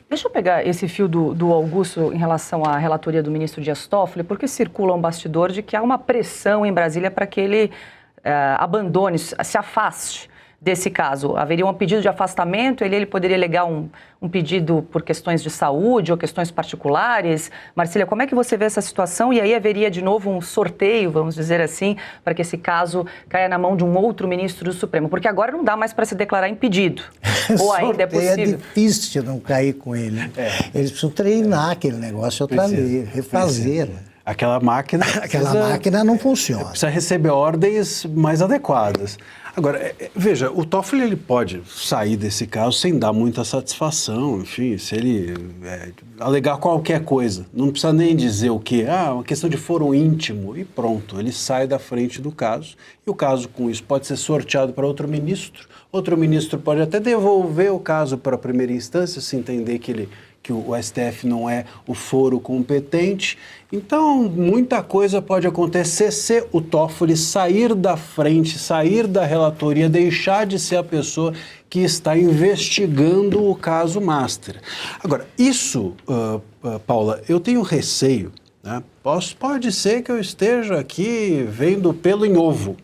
Deixa eu pegar esse fio do Augusto em relação à relatoria do ministro Dias Toffoli, porque circula um bastidor de que há uma pressão em Brasília para que ele abandone, se afaste desse caso. Haveria um pedido de afastamento, ele poderia alegar um pedido por questões de saúde ou questões particulares. Marcília, como é que você vê essa situação? E aí haveria de novo um sorteio, vamos dizer assim, para que esse caso caia na mão de um outro ministro do Supremo? Porque agora não dá mais para se declarar impedido. Ou ainda é possível? É difícil não cair com ele. Eles precisam treinar aquele negócio outra vez, refazer. Aquela máquina... máquina não funciona. Precisa receber ordens mais adequadas. Agora, veja, o Toffoli ele pode sair desse caso sem dar muita satisfação, enfim, se ele alegar qualquer coisa. Não precisa nem dizer o quê, uma questão de foro íntimo e pronto, ele sai da frente do caso. E o caso com isso pode ser sorteado para outro ministro pode até devolver o caso para a primeira instância, se entender que o STF não é o foro competente. Então, muita coisa pode acontecer se o Toffoli sair da frente, sair da relatoria, deixar de ser a pessoa que está investigando o caso Master. Agora, isso, Paula, eu tenho receio, né? Pode ser que eu esteja aqui vendo pelo em ovo,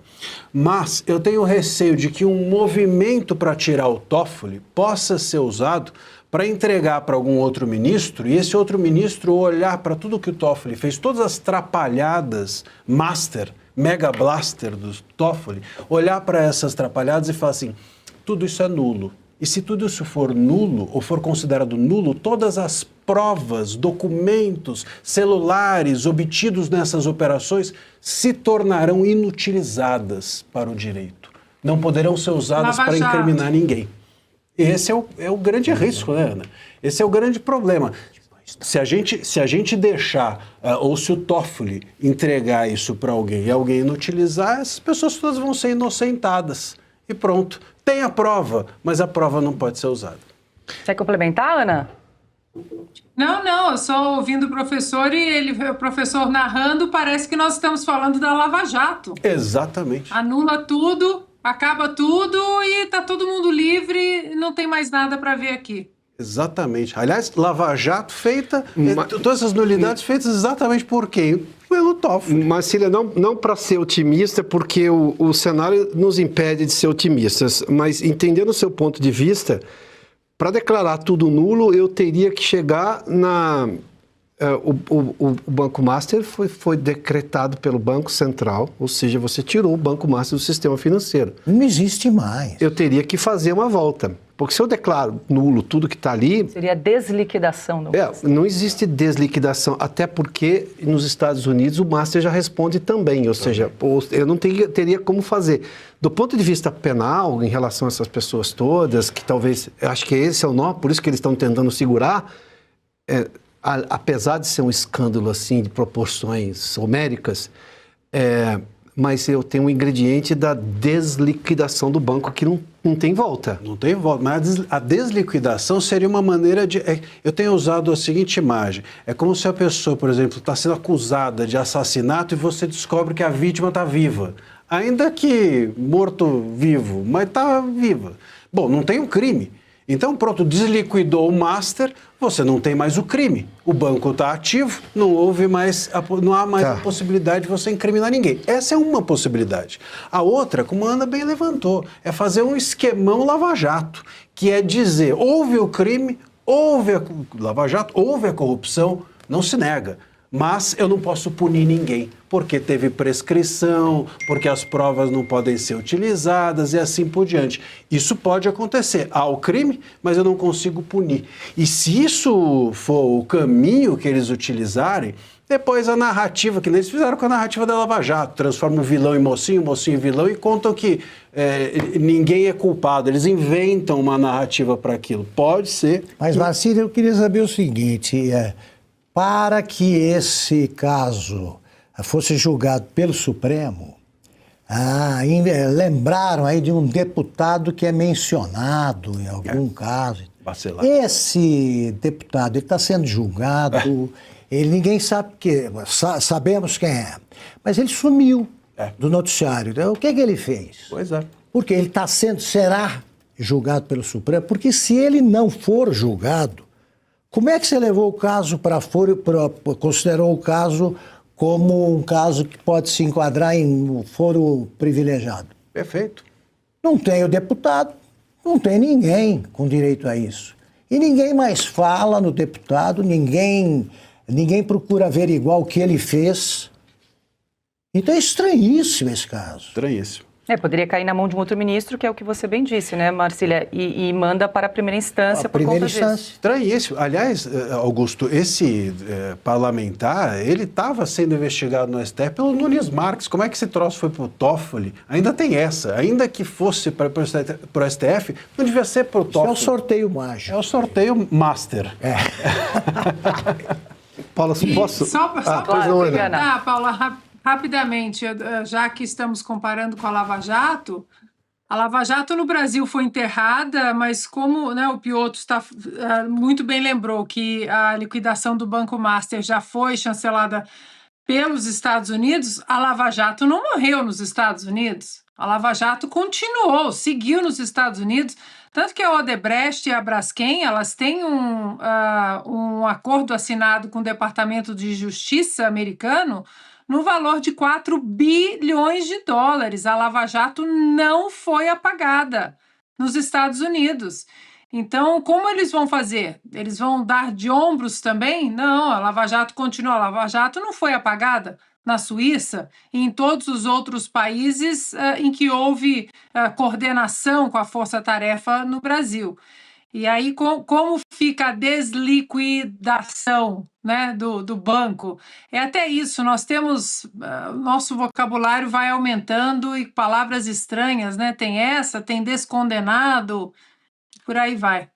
mas eu tenho receio de que um movimento para tirar o Toffoli possa ser usado para entregar para algum outro ministro e esse outro ministro olhar para tudo que o Toffoli fez, todas as trapalhadas Master, Mega Blaster do Toffoli, olhar para essas trapalhadas e falar assim, tudo isso é nulo. E se tudo isso for nulo, ou for considerado nulo, todas as provas, documentos, celulares obtidos nessas operações se tornarão inutilizadas para o direito. Não poderão ser usadas para incriminar ninguém. Esse é o grande risco, né, Ana? Esse é o grande problema. Se a gente deixar, ou se o Toffoli entregar isso para alguém e alguém inutilizar, essas pessoas todas vão ser inocentadas. E pronto. Tem a prova, mas a prova não pode ser usada. Quer complementar, Ana? Não, eu só ouvindo o professor e o professor narrando, parece que nós estamos falando da Lava Jato. Exatamente. Anula tudo, acaba tudo e está todo mundo livre e não tem mais nada para ver aqui. Exatamente. Aliás, Lava Jato feita, todas essas nulidades feitas exatamente por quem? Pelo Toffoli. Marcília, não para ser otimista, porque o cenário nos impede de ser otimistas, mas entendendo o seu ponto de vista, para declarar tudo nulo, eu teria que chegar na... O Banco Master foi decretado pelo Banco Central, ou seja, você tirou o Banco Master do sistema financeiro. Não existe mais. Eu teria que fazer uma volta, porque se eu declaro nulo tudo que está ali... Seria desliquidação do Master. Não existe desliquidação, até porque nos Estados Unidos o Master já responde também, ou seja, eu não teria como fazer. Do ponto de vista penal, em relação a essas pessoas todas, que talvez, eu acho que esse é o nó, por isso que eles estão tentando segurar... apesar de ser um escândalo assim de proporções homéricas, mas eu tenho um ingrediente da desliquidação do banco que não tem volta. Não tem volta, mas a desliquidação seria uma maneira de... eu tenho usado a seguinte imagem, é como se a pessoa, por exemplo, está sendo acusada de assassinato e você descobre que a vítima está viva, ainda que morto-vivo, mas está viva. Bom, não tem um crime. Então, pronto, desliquidou o Master, você não tem mais o crime. O banco está ativo, não há mais a possibilidade de você incriminar ninguém. Essa é uma possibilidade. A outra, como a Ana bem levantou, é fazer um esquemão lava-jato, que é dizer, houve o crime, houve a lava-jato, houve a corrupção, não se nega. Mas eu não posso punir ninguém, porque teve prescrição, porque as provas não podem ser utilizadas e assim por diante. Isso pode acontecer. Há o crime, mas eu não consigo punir. E se isso for o caminho que eles utilizarem, depois a narrativa, que eles fizeram com a narrativa da Lava Jato, transformam o vilão em mocinho, o mocinho em vilão e contam que ninguém é culpado. Eles inventam uma narrativa para aquilo. Pode ser. Mas, Marcília, eu queria saber o seguinte... Para que esse caso fosse julgado pelo Supremo, lembraram aí de um deputado que é mencionado em algum caso. Bacelar. Esse deputado está sendo julgado, ninguém sabe sabemos quem é, mas ele sumiu do noticiário. Então, o que ele fez? Pois é. Porque ele será julgado pelo Supremo, porque se ele não for julgado, Como é que você levou o caso para foro, considerou o caso como um caso que pode se enquadrar em foro privilegiado? Perfeito. Não tem o deputado, não tem ninguém com direito a isso. E ninguém mais fala no deputado, ninguém procura averiguar o que ele fez. Então é estranhíssimo esse caso. Estranhíssimo. Poderia cair na mão de um outro ministro, que é o que você bem disse, né, Marcília? E manda para a primeira instância por conta disso. Estranhíssimo. Aliás, Augusto, esse parlamentar, ele estava sendo investigado no STF pelo Nunes Marques. Como é que esse troço foi para o Toffoli? Ainda tem essa. Ainda que fosse para o STF, não devia ser para o Toffoli. É o sorteio mágico. É o sorteio master. Paula, posso? Pois não, Ana. Paula, rapidamente, já que estamos comparando com a Lava Jato no Brasil foi enterrada, mas como, né, o Piotr muito bem lembrou que a liquidação do Banco Master já foi chancelada pelos Estados Unidos, a Lava Jato não morreu nos Estados Unidos. A Lava Jato continuou, seguiu nos Estados Unidos, tanto que a Odebrecht e a Braskem, elas têm um acordo assinado com o Departamento de Justiça americano no valor de 4 bilhões de dólares. A Lava Jato não foi apagada nos Estados Unidos. Então, como eles vão fazer? Eles vão dar de ombros também? Não, a Lava Jato continua. A Lava Jato não foi apagada na Suíça e em todos os outros países em que houve coordenação com a força-tarefa no Brasil. E aí, como fica a desliquidação, né, do banco? É até isso, nós temos, nosso vocabulário vai aumentando e palavras estranhas, né? Tem essa, tem descondenado, por aí vai.